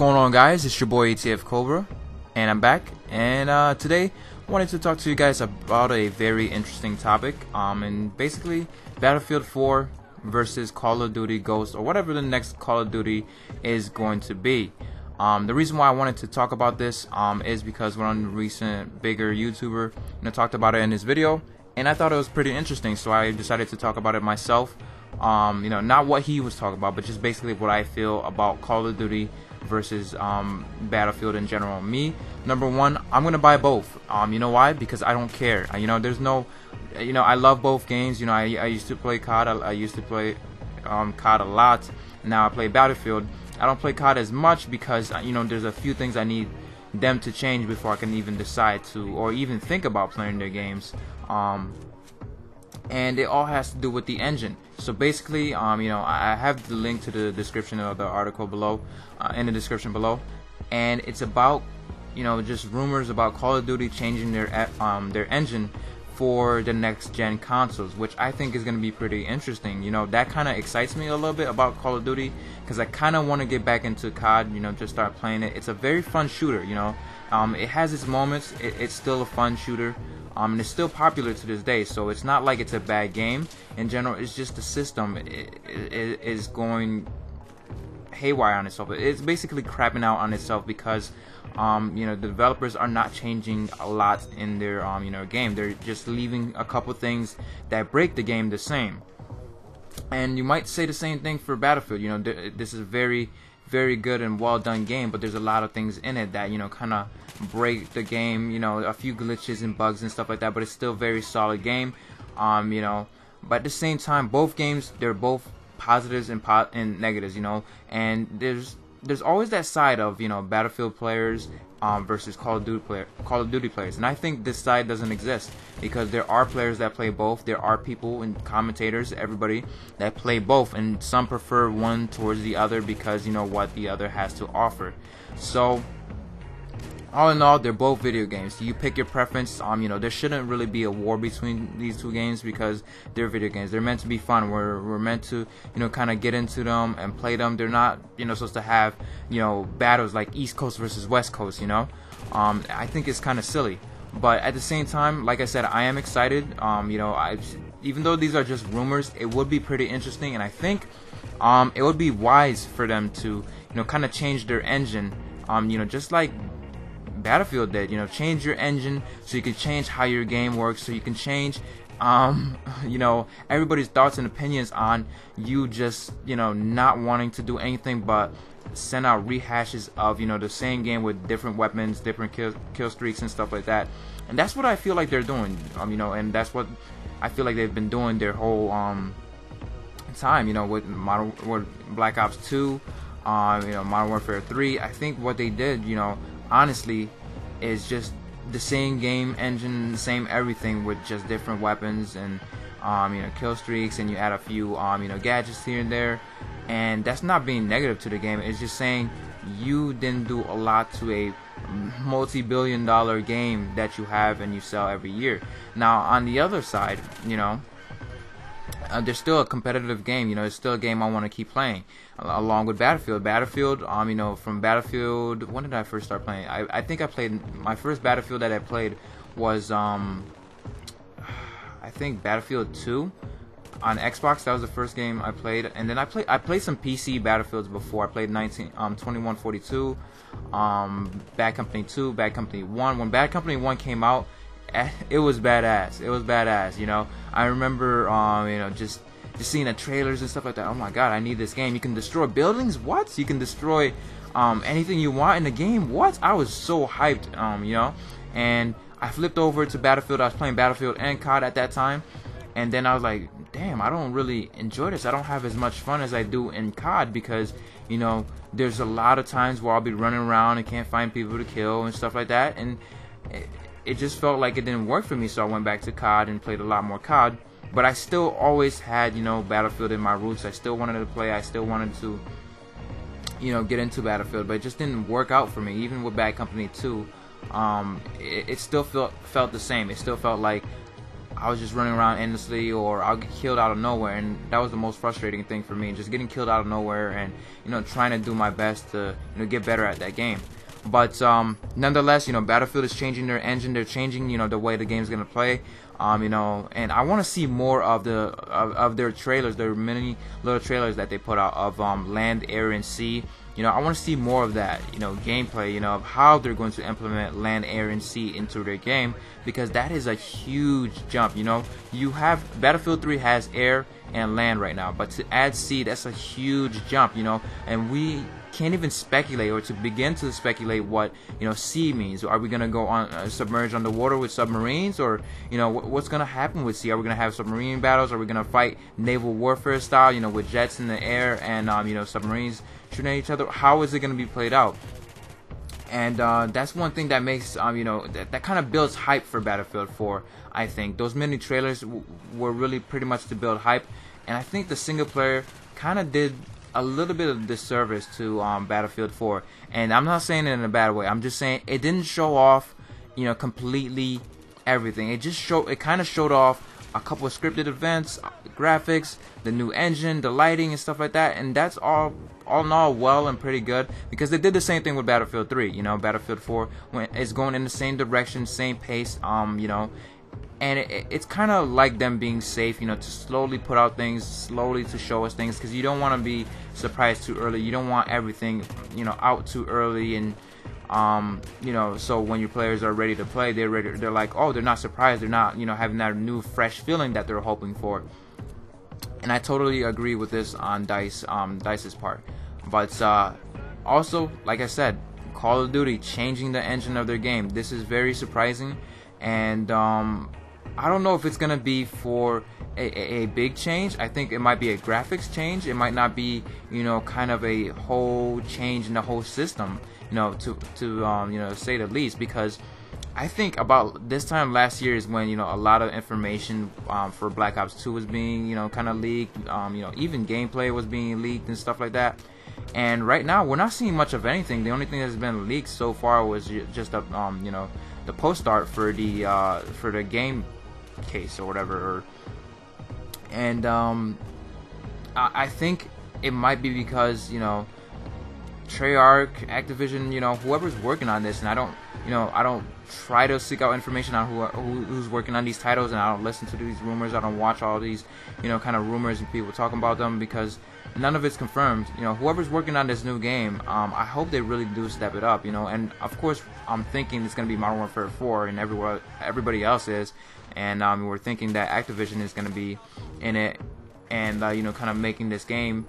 going on, guys? It's your boy ATF Cobra, and I'm back. And today, I wanted to talk to you guys about a very interesting topic. And basically, Battlefield 4 versus Call of Duty Ghosts, or whatever the next Call of Duty is going to be. The reason why I wanted to talk about this is because one recent bigger YouTuber talked about it in his video, and I thought it was pretty interesting. So I decided to talk about it myself. Not what he was talking about, but just basically what I feel about Call of Duty versus Battlefield in general. Me, number one, I'm gonna buy both. You know why? Because I don't care. There's no, I love both games. I used to play COD. I used to play COD a lot. Now I play Battlefield. I don't play COD as much because there's a few things I need them to change before I can even decide to or even think about playing their games. And it all has to do with the engine. So basically, I have the link to the description of the article below, in the description below, and it's about, just rumors about Call of Duty changing their engine for the next gen consoles, which I think is going to be pretty interesting. That kind of excites me a little bit about Call of Duty, because I kind of want to get back into COD, just start playing it. It's a very fun shooter, it has its moments. It's still a fun shooter. And it's still popular to this day, so it's not like it's a bad game. In general, it's just the system is going haywire on itself. It's basically crapping out on itself because the developers are not changing a lot in their game. They're just leaving a couple things that break the game the same. And you might say the same thing for Battlefield. This is a very, very good and well done game, but there's a lot of things in it that kind of break the game, a few glitches and bugs and stuff like that, but it's still a very solid game. But at the same time, both games, they're both positives and negatives, and there's always that side of Battlefield players versus Call of Duty players, and I think this side doesn't exist because there are players that play both. There are people and commentators, everybody that play both, and some prefer one towards the other because what the other has to offer. So all in all, they're both video games. So you pick your preference. There shouldn't really be a war between these two games because they're video games. They're meant to be fun. We're meant to, kind of get into them and play them. They're not, supposed to have, battles like East Coast versus West Coast. I think it's kind of silly. But at the same time, like I said, I am excited. Even though these are just rumors, it would be pretty interesting, and I think it would be wise for them to, kind of change their engine. Just like Battlefield did, change your engine so you can change how your game works, so you can change everybody's thoughts and opinions on you just not wanting to do anything but send out rehashes of the same game with different weapons, different kill streaks and stuff like that. And that's what I feel like they're doing, and that's what I feel like they've been doing their whole time, with Black Ops 2, Modern Warfare 3. I think what they did, honestly, is just the same game engine, the same everything, with just different weapons and kill streaks, and you add a few gadgets here and there. And that's not being negative to the game. It's just saying you didn't do a lot to a multi-billion-dollar game that you have and you sell every year. Now on the other side, there's still a competitive game. It's still a game I want to keep playing, along with Battlefield. From Battlefield, when did I first start playing? I think I played, my first Battlefield that I played was, I think Battlefield 2 on Xbox. That was the first game I played, and then I played some PC Battlefields before. I played 2142, Bad Company 2, Bad Company 1. When Bad Company 1 came out, it was badass. It was badass. I remember, just seeing the trailers and stuff like that. Oh my god, I need this game. You can destroy buildings. What? You can destroy anything you want in the game. What? I was so hyped. And I flipped over to Battlefield. I was playing Battlefield and COD at that time, and then I was like, damn, I don't really enjoy this. I don't have as much fun as I do in COD because there's a lot of times where I'll be running around and can't find people to kill and stuff like that, and it just felt like it didn't work for me, so I went back to COD and played a lot more COD. But I still always had, Battlefield in my roots. I still wanted to play. I still wanted to, get into Battlefield. But it just didn't work out for me. Even with Bad Company 2, it still felt the same. It still felt like I was just running around endlessly, or I'll get killed out of nowhere, and that was the most frustrating thing for me, just getting killed out of nowhere, and trying to do my best to get better at that game. But nonetheless, Battlefield is changing their engine. They're changing the way the game's gonna play. And I want to see more of their trailers, their many little trailers that they put out of land, air, and sea. I want to see more of that, gameplay, of how they're going to implement land, air, and sea into their game, because that is a huge jump. You have Battlefield 3 has air and land right now, but to add sea, that's a huge jump, and we can't even speculate, or to begin to speculate what sea means. Are we gonna go on submerge underwater with submarines, or what's gonna happen with sea? Are we gonna have submarine battles? Are we gonna fight naval warfare style, with jets in the air and submarines shooting at each other? How is it gonna be played out? And that's one thing that makes that kind of builds hype for Battlefield 4. I think those mini trailers were really pretty much to build hype, and I think the single player kind of did a little bit of disservice to Battlefield 4, and I'm not saying it in a bad way. I'm just saying it didn't show off, completely everything. It kind of showed off a couple of scripted events, graphics, the new engine, the lighting, and stuff like that, and that's all in all well and pretty good, because they did the same thing with Battlefield 3. Battlefield 4 is going in the same direction, same pace, and it's kind of like them being safe, to slowly put out things, slowly to show us things, because you don't want to be surprised too early. You don't want everything, out too early, and so when your players are ready to play, they're like, oh, they're not surprised, they're not, having that new fresh feeling that they're hoping for. And I totally agree with this on Dice's part. But also, like I said, Call of Duty changing the engine of their game. This is very surprising, and I don't know if it's gonna be for a big change. I think it might be a graphics change. It might not be, kind of a whole change in the whole system, to say the least, because I think about this time last year is when a lot of information for Black Ops 2 was being kind of leaked. Even gameplay was being leaked and stuff like that. And right now we're not seeing much of anything. The only thing that's been leaked so far was just the post art for the game case or whatever. And I think it might be because Treyarch, Activision, whoever's working on this, and I don't try to seek out information on who's working on these titles, and I don't listen to these rumors. I don't watch all these kind of rumors and people talking about them, because none of it's confirmed. Whoever's working on this new game, I hope they really do step it up. And of course I'm thinking it's gonna be Modern Warfare 4, and everybody else is, and we're thinking that Activision is gonna be in it, and kind of making this game.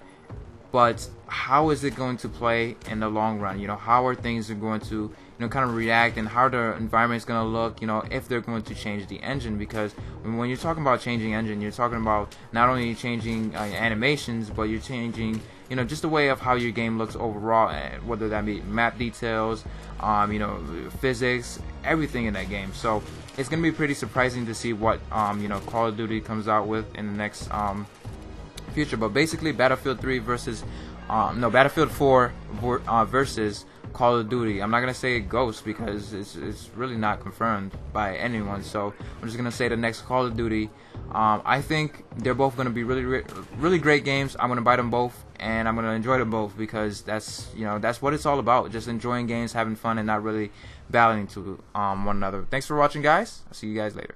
But how is it going to play in the long run? How are things going to kind of react, and how the environment is going to look, if they're going to change the engine? Because when you're talking about changing engine, you're talking about not only changing animations, but you're changing just the way of how your game looks overall, whether that be map details, physics, everything in that game. So it's going to be pretty surprising to see what Call of Duty comes out with in the next future. But basically, Battlefield 4 versus Call of Duty. I'm not gonna say Ghost because it's really not confirmed by anyone. So I'm just gonna say the next Call of Duty. I think they're both gonna be really great games. I'm gonna buy them both, and I'm gonna enjoy them both, because that's what it's all about. Just enjoying games, having fun, and not really battling to one another. Thanks for watching, guys. I'll see you guys later.